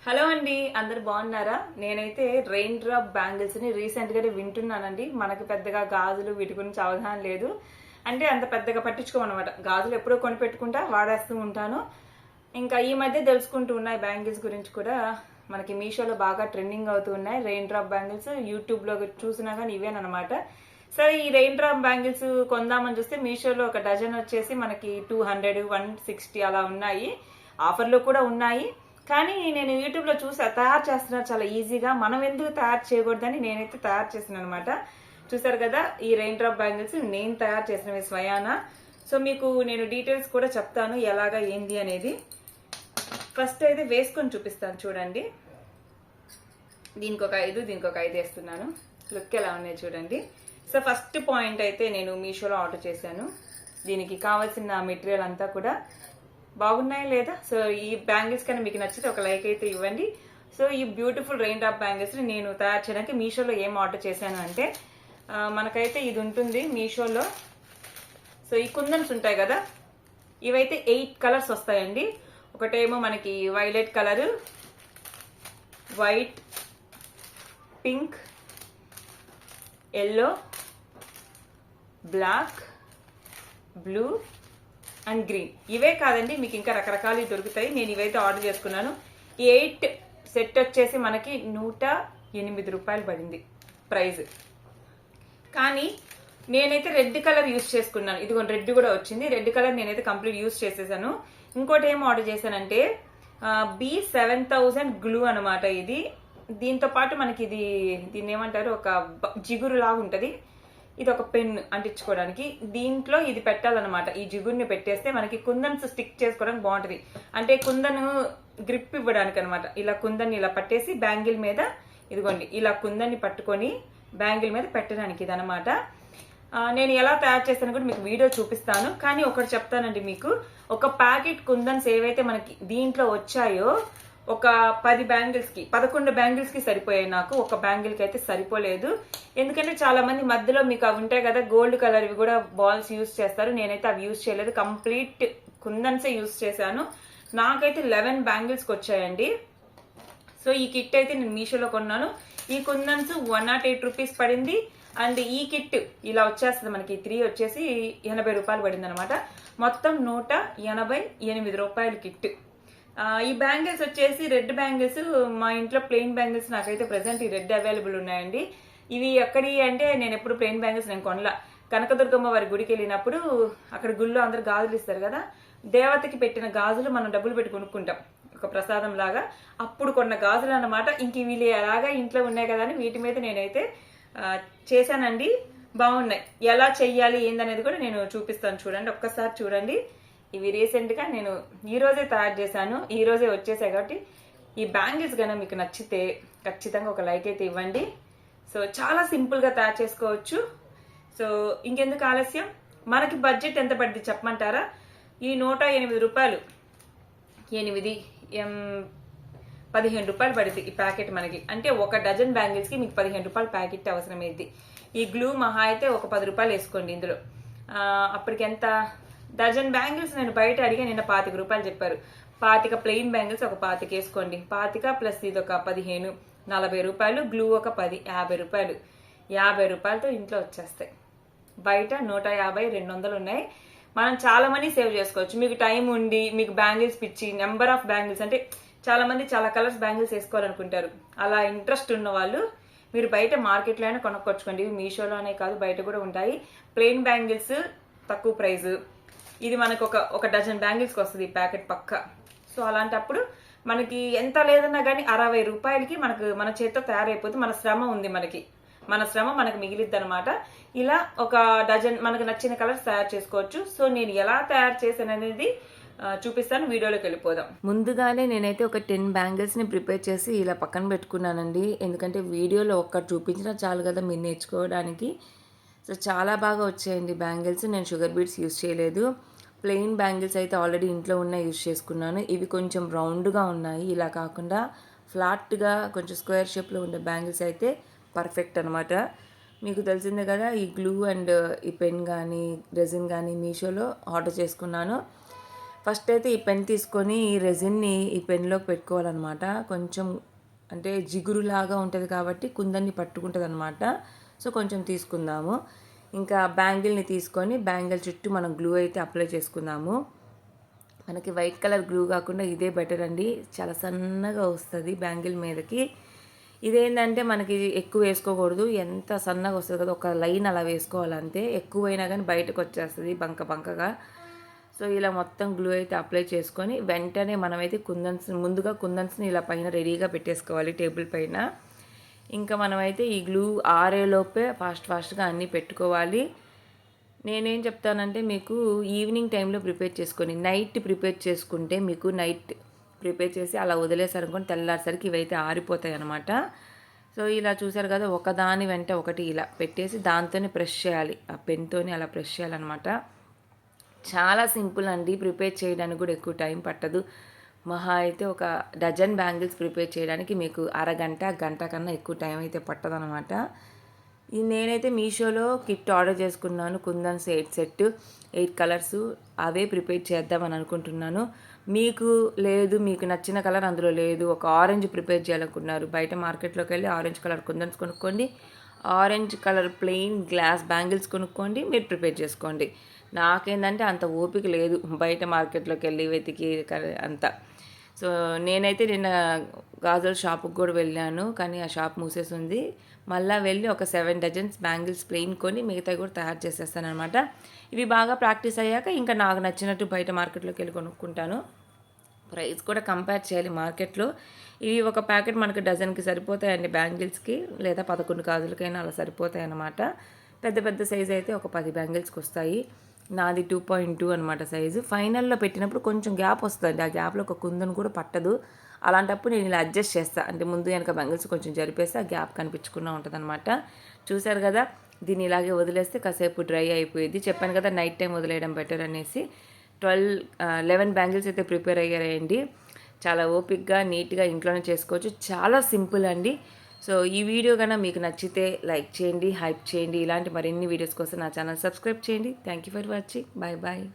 Hello అండి, అందరు బాగున్నారా? నేనైతే రెయిన్ డ్రాప్ బ్యాంగిల్స్ ని రీసెంట్ గానే వింటున్నానండి. మనకు పెద్దగా గాజులు వీటి గురించి అవగాహన లేదు, అంటే అంత పెద్దగా పట్టించుకోమన్నమాట. గాజులు ఎప్పుడో కొని పెట్టుకుంటా వాడేస్తూ ఉంటాను. ఇంకా ఈ మధ్య తెలుసుకుంటూ ఉన్నాయి బ్యాంగిల్స్ గురించి కూడా. మనకి మీషోలో బాగా ట్రెండింగ్ అవుతూ ఉన్నాయి రెయిన్ డ్రాప్ బ్యాంగిల్స్. యూట్యూబ్ లో చూసినా కానీ ఇవేనమాట. సరే, ఈ రెయిన్ డ్రాప్ బ్యాంగిల్స్ కొందామని చూస్తే మీషోలో ఒక డజన్ వచ్చేసి మనకి 200, 160 అలా ఉన్నాయి. ఆఫర్లు కూడా ఉన్నాయి. కానీ నేను యూట్యూబ్లో చూసి తయారు చేస్తున్నారు చాలా ఈజీగా. మనం ఎందుకు తయారు చేయకూడదని నేనైతే తయారు చేస్తున్నాను అనమాట. చూసారు కదా, ఈ రెయిన్ డ్రాప్ బ్యాంగిల్స్ నేను తయారు చేసినవి స్వయాన. సో మీకు నేను డీటెయిల్స్ కూడా చెప్తాను ఎలాగా ఏంది అనేది. ఫస్ట్ అయితే వేసుకొని చూపిస్తాను చూడండి. దీనికి ఒక 5 వేస్తున్నాను. లుక్ ఎలా ఉన్నాయి చూడండి. సో ఫస్ట్ పాయింట్ అయితే నేను మీషోలో ఆర్డర్ చేశాను. దీనికి కావాల్సిన మెటీరియల్ అంతా కూడా బాగున్నాయా లేదా. సో ఈ బ్యాంగిల్స్ కానీ మీకు నచ్చితే ఒక లైక్ అయితే ఇవ్వండి. సో ఈ బ్యూటిఫుల్ రెయిన్ డ్రాప్ బ్యాంగిల్స్ ని నేను తయారు చేయడానికి మీషోలో ఏం ఆర్డర్ చేశాను అంటే, మనకైతే ఇది ఉంటుంది మీషోలో. సో ఈ కుందన్స్ ఉంటాయి కదా, ఇవైతే 8 కలర్స్ వస్తాయండి. ఒకటేమో మనకి violet colour, white, pink, yellow, black, blue and green. ఇవే కాదండి, మీకు ఇంకా రకరకాలు దొరుకుతాయి. నేను ఇవైతే ఆర్డర్ చేసుకున్నాను. ఈ 8 సెట్ వచ్చేసి మనకి 108 రూపాయలు పడింది ప్రైజ్. కానీ నేనైతే రెడ్ కలర్ యూజ్ చేసుకున్నాను. ఇదిగో రెడ్ కూడా వచ్చింది. రెడ్ కలర్ నేనైతే కంప్లీట్ యూజ్ చేసేసాను. ఇంకోటి ఏం ఆర్డర్ చేశానంటే B7000 గ్లూ అనమాట ఇది. దీంతో పాటు మనకి దీన్ని ఏమంటారు, ఒక జిగురు లాగా ఉంటుంది. ఇది ఒక పెన్ అంటించుకోవడానికి. దీంట్లో ఇది పెట్టాలన్నమాట. ఈ జిగురుని పెట్టేస్తే మనకి కుందన్స్ స్టిక్ చేసుకోవడానికి బాగుంటుంది. అంటే కుందను గ్రిప్ ఇవ్వడానికి అనమాట. ఇలా కుందన్ని ఇలా పట్టేసి బ్యాంగిల్ మీద, ఇదిగోండి ఇలా కుందన్ని పట్టుకొని బ్యాంగిల్ మీద పెట్టడానికి ఇదనమాట. నేను ఎలా తయారు చేస్తాను కూడా మీకు వీడియో చూపిస్తాను. కానీ ఒకటి చెప్తానండి మీకు, ఒక ప్యాకెట్ కుందన్స్ ఏవైతే మనకి దీంట్లో వచ్చాయో ఒక 10 బ్యాంగిల్స్ కి 11 బ్యాంగిల్స్ కి సరిపోయాయి. నాకు ఒక బ్యాంగిల్ కి అయితే సరిపోలేదు. ఎందుకంటే చాలా మంది మధ్యలో మీకు అవి ఉంటాయి కదా, గోల్డ్ కలర్ ఇవి కూడా బాల్స్ యూజ్ చేస్తారు. నేనైతే అవి యూజ్ చేయలేదు, కంప్లీట్ కుందన్సే యూజ్ చేశాను. నాకైతే 11 బ్యాంగిల్స్ కి వచ్చాయండి. సో ఈ కిట్ అయితే నేను మీషోలో కొన్నాను. ఈ కుందన్స్ 108 రూపీస్ పడింది. అండ్ ఈ కిట్ ఇలా వచ్చేస్తుంది మనకి. 3 వచ్చేసి 80 రూపాయలు పడింది అనమాట. మొత్తం 188 రూపాయలు కిట్. ఈ బ్యాంగిల్స్ వచ్చేసి రెడ్ బ్యాంగిల్స్. మా ఇంట్లో ప్లెయిన్ బ్యాంగిల్స్ నాకైతే ప్రెసెంట్ ఈ రెడ్ అవైలబుల్ ఉన్నాయండి. ఇవి ఎక్కడి అంటే, నేను ఎప్పుడు ప్లెయిన్ బ్యాంగిల్స్ నేను కొనలా. కనకదుర్గమ్మ వారి గుడికి వెళ్ళినప్పుడు అక్కడ గుళ్ళో అందరు గాజులు ఇస్తారు కదా, దేవతకి పెట్టిన గాజులు మనం డబ్బులు పెట్టి కొనుక్కుంటాం ఒక ప్రసాదం లాగా. అప్పుడు కొన్న గాజులు అన్నమాట. ఇంక వీళ్ళు ఎలాగా ఇంట్లో ఉన్నాయి కదా అని వీటి మీద నేనైతే చేశానండి. బాగున్నాయి. ఎలా చెయ్యాలి ఏందనేది కూడా నేను చూపిస్తాను చూడండి. ఒక్కసారి చూడండి. ఇవి రీసెంట్ గా నేను ఈ రోజే తయారు చేశాను, ఈ రోజే వచ్చేసాయి. కాబట్టి ఈ బ్యాంగిల్స్ కనుక మీకు నచ్చితే ఖచ్చితంగా ఒక లైక్ అయితే ఇవ్వండి. సో చాలా సింపుల్ గా తయారు చేసుకోవచ్చు. సో ఇంకెందుకు ఆలస్యం, మనకి బడ్జెట్ ఎంత పడింది చెప్పమంటారా? ఈ 108 రూపాయలు, 15 రూపాయలు పడింది ఈ ప్యాకెట్ మనకి. అంటే ఒక డజన్ బ్యాంగిల్స్ కి మీకు 15 రూపాయల ప్యాకెట్ అవసరమైంది. ఈ గ్లూ మహా అయితే ఒక 10 రూపాయలు వేసుకోండి ఇందులో. అప్పటికి ఎంత, డజన్ బ్యాంగిల్స్ నేను బయట అడిగా నిన్న 25 రూపాయలు చెప్పారు. 25 ప్లెయిన్ బ్యాంగిల్స్ ఒక 25 వేసుకోండి. 25 ప్లస్ ఇది ఒక 15, 40 రూపాయలు. గ్లూ ఒక 10, 50 రూపాయలు. 50 రూపాయలతో ఇంట్లో వచ్చేస్తాయి. బయట 150, 200 ఉన్నాయి. మనం చాలా మనీ సేవ్ చేసుకోవచ్చు. మీకు టైం ఉండి, మీకు బ్యాంగిల్స్ పిచ్చి, నెంబర్ ఆఫ్ బ్యాంగిల్స్ అంటే చాలా మంది చాలా కలర్స్ బ్యాంగిల్స్ వేసుకోవాలనుకుంటారు. అలా ఇంట్రెస్ట్ ఉన్న వాళ్ళు మీరు బయట మార్కెట్లో అయినా కొనుక్కొచ్చుకోండి. మీషోలోనే కాదు, బయట కూడా ఉంటాయి. ప్లెయిన్ బ్యాంగిల్స్ తక్కువ ప్రైస్. ఇది మనకు ఒక డజన్ బ్యాంగిల్స్కి వస్తుంది ఈ ప్యాకెట్ పక్క. సో అలాంటప్పుడు మనకి ఎంత లేదన్నా కానీ 60 రూపాయలకి మన చేతితో తయారైపోతుంది. మన శ్రమ ఉంది, మన శ్రమ మనకు మిగిలిద్ది అనమాట. ఇలా ఒక డజన్ మనకు నచ్చిన కలర్స్ తయారు చేసుకోవచ్చు. సో నేను ఎలా తయారు చేశాను అనేది చూపిస్తాను. వీడియోలోకి వెళ్ళిపోదాం. ముందుగానే నేనైతే ఒక 10 బ్యాంగిల్స్ ని ప్రిపేర్ చేసి ఇలా పక్కన పెట్టుకున్నానండి. ఎందుకంటే వీడియోలో ఒక్కటి చూపించినా చాలు కదా మీరు నేర్చుకోవడానికి. సో చాలా బాగా వచ్చాయండి బ్యాంగిల్స్. నేను షుగర్ బీడ్స్ యూజ్ చేయలేదు. ప్లెయిన్ బ్యాంగిల్స్ అయితే ఆల్రెడీ ఇంట్లో ఉన్న యూజ్ చేసుకున్నాను. ఇవి కొంచెం రౌండ్గా ఉన్నాయి, ఇలా కాకుండా ఫ్లాట్గా కొంచెం స్క్వేర్ షేప్లో ఉండే బ్యాంగిల్స్ అయితే పర్ఫెక్ట్ అనమాట. మీకు తెలిసిందే కదా, ఈ గ్లూ అండ్ ఈ పెన్ కానీ రెజిన్ కానీ మీషోలో ఆర్డర్ చేసుకున్నాను. ఫస్ట్ అయితే ఈ పెన్ తీసుకొని ఈ రెజిన్ని ఈ పెన్లోకి పెట్టుకోవాలన్నమాట. కొంచెం అంటే జిగురులాగా ఉంటుంది కాబట్టి కుందన్ని పట్టుకుంటుంది అనమాట. సో కొంచెం తీసుకుందాము. ఇంకా బ్యాంగిల్ని తీసుకొని బ్యాంగిల్ చుట్టూ మనం గ్లూ అయితే అప్లై చేసుకుందాము. మనకి వైట్ కలర్ గ్లూ కాకుండా ఇదే బెటర్ అండి. చాలా సన్నగా వస్తుంది బ్యాంగిల్ మీదకి. ఇదేంటంటే మనకి ఎక్కువ వేసుకోకూడదు, ఎంత సన్నగా వస్తుంది కదా ఒక లైన్ అలా వేసుకోవాలంతే. ఎక్కువైనా కానీ బయటకు వచ్చేస్తుంది బంకగా. సో ఇలా మొత్తం గ్లూ అయితే అప్లై చేసుకొని వెంటనే మనమైతే ముందుగా కుందన్స్ని ఇలా పైన రెడీగా పెట్టేసుకోవాలి టేబుల్ పైన. ఇంకా మనమైతే ఈ గ్లూ ఆరేలోపే ఫాస్ట్గా అన్నీ పెట్టుకోవాలి. నేనేం చెప్తానంటే మీకు ఈవినింగ్ టైంలో ప్రిపేర్ చేసుకొని నైట్ ప్రిపేర్ చేసుకుంటే మీకు నైట్ ప్రిపేర్ చేసి అలా వదిలేసారనుకోండి తెల్లారిసరికి ఇవైతే ఆరిపోతాయి అన్నమాట. సో ఇలా చూసారు కదా ఒకదాని వెంట ఒకటి ఇలా పెట్టేసి దాంతోనే ప్రెస్ చేయాలి, ఆ పెన్తోనే అలా ప్రెస్ చేయాలన్నమాట. చాలా సింపుల్ అండి, ప్రిపేర్ చేయడానికి కూడా ఎక్కువ టైం పట్టదు. మహా అయితే ఒక డజన్ బ్యాంగిల్స్ ప్రిపేర్ చేయడానికి మీకు గంట కన్నా ఎక్కువ టైం అయితే పట్టదనమాట. నేనైతే మీషోలో కిట్ ఆర్డర్ చేసుకున్నాను, కుందన్స్ 8 సెట్ 8 కలర్స్. అవే ప్రిపేర్ చేద్దామని అనుకుంటున్నాను. మీకు నచ్చిన కలర్ అందులో లేదు, ఒక ఆరెంజ్ ప్రిపేర్ చేయాలనుకున్నారు, బయట మార్కెట్లోకి వెళ్ళి ఆరెంజ్ కలర్ కుందన్స్ కొనుక్కోండి, orange colour plain glass bangles కొనుక్కోండి, మీరు ప్రిపేర్ చేసుకోండి. నాకేంటంటే అంత ఓపిక లేదు బయట మార్కెట్లోకి వెళ్ళి వెతికి అంత. సో నేనైతే నిన్న గాజుల షాపుకి కూడా వెళ్ళాను, కానీ ఆ షాప్ మూసేసి ఉంది. మళ్ళీ వెళ్ళి ఒక 7 డజన్స్ బ్యాంగిల్స్ ప్లెయిన్ కొని మిగతావి కూడా తయారు చేసేస్తాను అనమాట. ఇవి బాగా ప్రాక్టీస్ అయ్యాక ఇంకా నాకు నచ్చినట్టు బయట మార్కెట్లోకి వెళ్ళి కొనుక్కుంటాను. ప్రైస్ కూడా కంపేర్ చేయాలి మార్కెట్లో. ఇవి ఒక ప్యాకెట్ మనకు డజన్కి సరిపోతాయండి బ్యాంగిల్స్కి, లేదా 11 గాజులకైనా అలా సరిపోతాయి అన్నమాట. పెద్ద సైజు అయితే ఒక 10 బ్యాంగిల్స్కి వస్తాయి. నాది 2.2 అనమాట సైజు. ఫైనల్లో పెట్టినప్పుడు కొంచెం గ్యాప్ వస్తుంది, ఆ గ్యాప్లో ఒక కుందను కూడా పట్టదు. అలాంటప్పుడు నేను ఇలా అడ్జస్ట్ చేస్తాను, అంటే ముందు వెనక బ్యాంగిల్స్ కొంచెం జరిపేస్తే ఆ గ్యాప్ కనిపించకుండా ఉంటుంది అనమాట. చూసారు కదా, దీన్ని ఇలాగే వదిలేస్తే కాసేపు డ్రై అయిపోయింది. చెప్పాను కదా నైట్ టైం వదిలేయడం బెటర్ అనేసి. 11 బ్యాంగిల్స్ అయితే ప్రిపేర్ అయ్యాయండి. చాలా ఓపిక్గా నీట్గా ఇంట్లోనే చేసుకోవచ్చు, చాలా సింపుల్ అండి. సో ఈ వీడియో కన్నా మీకు నచ్చితే లైక్ చేయండి, హైప్ చేయండి. ఇలాంటి మరిన్ని వీడియోస్ కోసం నా ఛానల్ సబ్స్క్రైబ్ చేయండి. Thank you for watching. Bye bye.